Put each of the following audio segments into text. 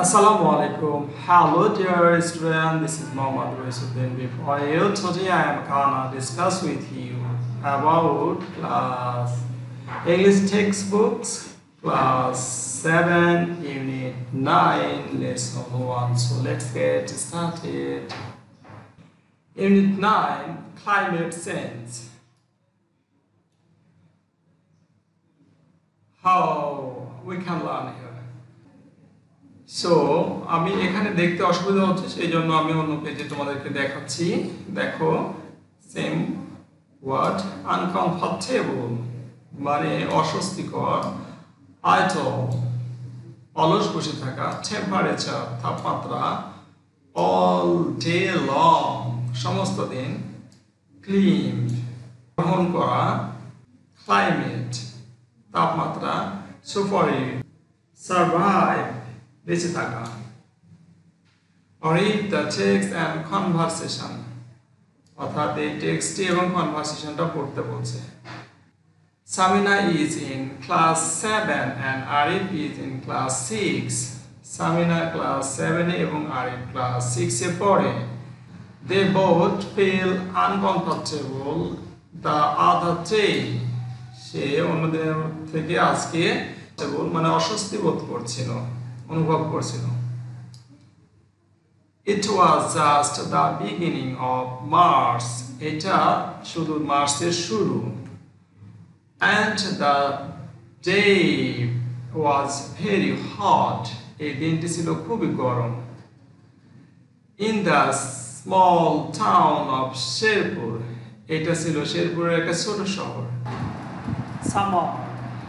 Assalamu alaikum. Hello dear student, this is Mohammad Raisuddin. Before you today I am gonna discuss with you about class English textbooks class 7 unit 9 lesson 1. So let's get started. Unit 9 climate change. How we can learn here. So আমি এখানে দেখতে অসুবিধা হচ্ছে সেই জন্য আমি অন্য পেজে তোমাদেরকে দেখাচ্ছি। দেখো সেম ওয়ার্ড আনকমফর্টেবল মানে অস্বস্তিকর, আইডল অলস বসে থাকা, টেম্পারেচার তাপমাত্রা, অল ডে লং সমস্ত দিন, ক্লিন গ্রহণ করা, ক্লাইমেট তাপমাত্রা, সুপারি সার্ভাইভ বেঁচে থাকা। read the text and conversation অর্থাৎ এই টেক্সটটি এবং কনভারসেশনটা পড়তে বলছে। Samina is in class 7 and Arif is in class 6. Samina class 7 এবং Arif class 6 এ পড়ে। They both feel uncomfortable the other day. সে অন্যদিনের থেকে আজকে মানে অস্বস্তি বোধ করছিল, অনুভব করছিল। It was just the beginning of March. এটা শুধু মার্চের শুরু। And the day was very hot. এই দিনটি ছিল খুবই গরম। In the small town of Sherpur, এটা ছিল শেরপুরের একটা ছোট শহর। Summer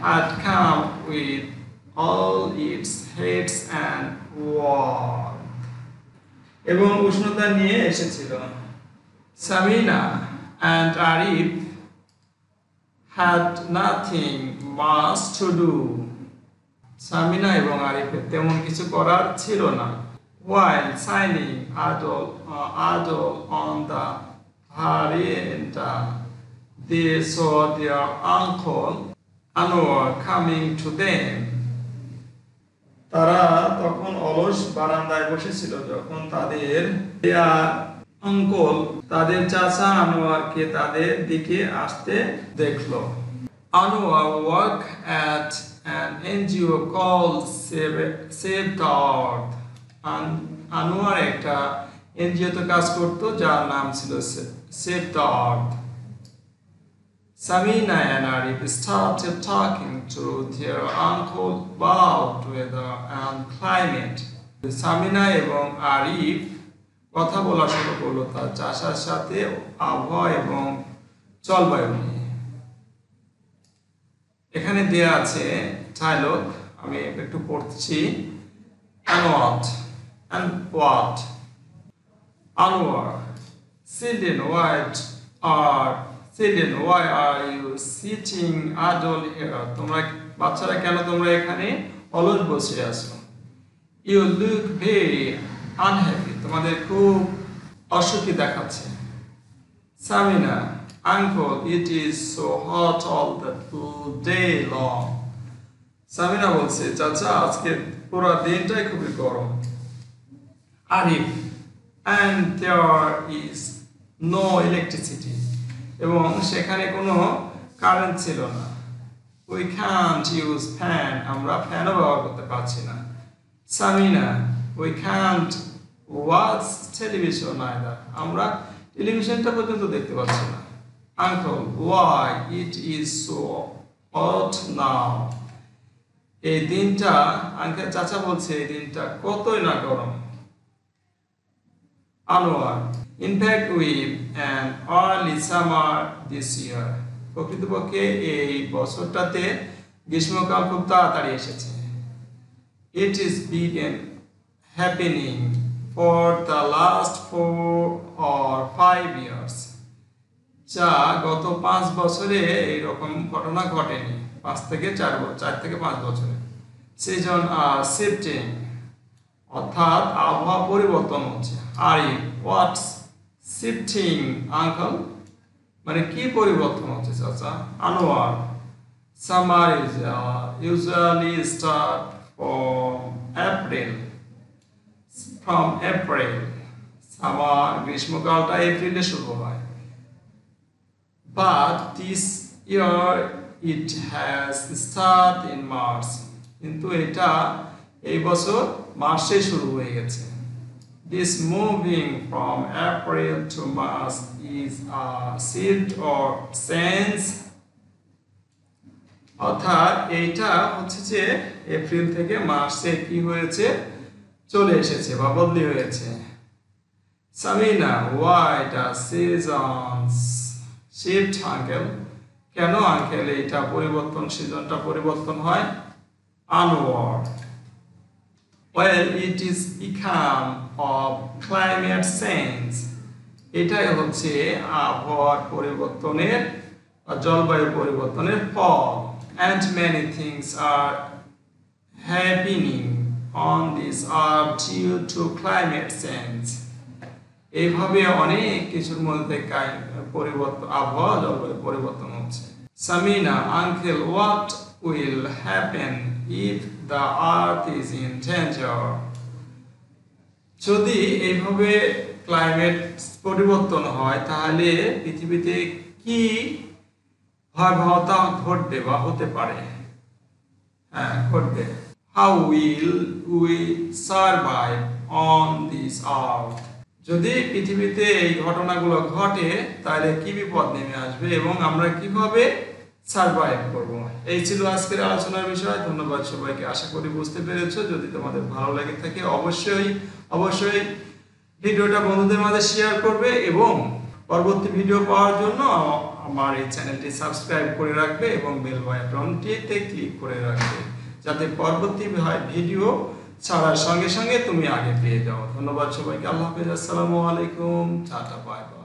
had come with all its heats and warmth. এবং উষ্ণতা নিয়ে এসেছিল। Samina and Arif had nothing much to do. Samina এবং আরিফের তেমন কিছু করার ছিল না। While signing idle on the veranda, they saw their uncle Anwar coming to them. তারা তখন অলস বারান্দায় বসেছিল যখন তাদের আঙ্কল তাদের চাচা আনোয়ারকে তাদের দিকে আসতে দেখলো। Anwar worked at an NGO called Save the Earth. Anwar একটা এনজিওতে কাজ করতো যার নাম ছিল Save the Earth. Samina and Arif started talking to their uncle about weather and climate. Samina এবং আরিফ কথা বলা শুরু করলো তার চাচার সাথে আবহাওয়া এবং জলবায়ু নিয়ে। এখানে দেয়া আছে ডায়লগ, আমি একটু পড়ছি। Anwar, Children, why are you sitting idle here? তোমরা বাচ্চারা কেন তোমরা এখানে অলস বসে আছো? You look very unhappy. তোমাদের খুব অসুখী দেখাচ্ছে। Samina, Uncle, it is so hot all the day long. Samina বলছে, চাচা আজকে পুরো দিনটাই খুবই গরম। Arif, and there is no electricity. এবং সেখানে কোনো কারেন্ট ছিল না। We can't use fan. আমরা ফ্যানও ব্যবহার করতে পারছি না। Samina, we can't watch television either. আমরা টেলিভিশনটা পর্যন্ত দেখতে পাচ্ছি না। Uncle, why it is so hot now? এই দিনটা আঙ্কেল চাচা বলছে এই দিনটা কতই না গরম। Anwar, in fact with an early summer this year. প্রকৃতপক্ষে এই বছরটাতে গ্রীষ্মকাল খুব তাড়াতাড়ি এসেছে। It is begun happening for the last 4 or 5 years. যা গত 5 বছরে এইরকম ঘটনা ঘটেনি। 4 থেকে 5 বছরে। Season are shifting. অর্থাৎ আবহাওয়া পরিবর্তন হচ্ছে। Arif, what's shifting, uncle? মানে কি পরিবর্তন হচ্ছে চাচা? Anwar, summer is usually start from April from April. Summer গ্রীষ্মকালটা এপ্রিলে শুরু হয়। But this year it has start in March. কিন্তু এটা এই বছর মার্চে শুরু হয়ে গেছে। This moving from April to March is a shift or change. অর্থাৎ এইটা হচ্ছে যে এপ্রিল থেকে মার্চে কি হয়েছে, চলে এসেছে বা বদলি হয়েছে। Samina, why does seasons shift uncle? কেন আঙ্কেল এটা পরিবর্তন, সিজনটা পরিবর্তন হয়? Onward. Well, it is become of climate change. এটাই হচ্ছে আবহাওয়ার পরিবর্তনের বা জলবায়ু পরিবর্তনের ফল। And many things are happening on this earth due to climate change. এইভাবে অনেক কিছুর মধ্যে পরিবর্তন, আবহাওয়া জলবায়ু পরিবর্তন হচ্ছে। Samina, uncle, what will happen if the earth is in danger? যদি এইভাবে ক্লাইমেট পরিবর্তন হয় তাহলে পৃথিবীতে কি ভয়াবহতা ঘটবে বা হতে পারে? হ্যাঁ, ঘটবে। How will we survive on this earth? যদি পৃথিবীতে এই ঘটনাগুলো ঘটে তাহলে কি বিপদ নেমে আসবে এবং আমরা কিভাবে সারভাইভ করব? এই ছিল আজকের আলোচনার বিষয়। ধন্যবাদ সবাইকে, আশা করি বুঝতে পেরেছো। যদি তোমাদের ভালো লাগে থাকে অবশ্যই ভিডিওটা বন্ধুদের মাঝে শেয়ার করবে এবং পরবর্তী ভিডিও পাওয়ার জন্য আমার এই চ্যানেলটি সাবস্ক্রাইব করে রাখবে এবং বেল বাটনটিতে ক্লিক করে রাখবে, যাতে পরবর্তী ভিডিও ছাড়ার সঙ্গে সঙ্গে তুমি আগে পেয়ে যাও। ধন্যবাদ সবাইকে, আল্লাহ হাফেজ, আসসালামু আলাইকুম, টাটা, বাই বাই।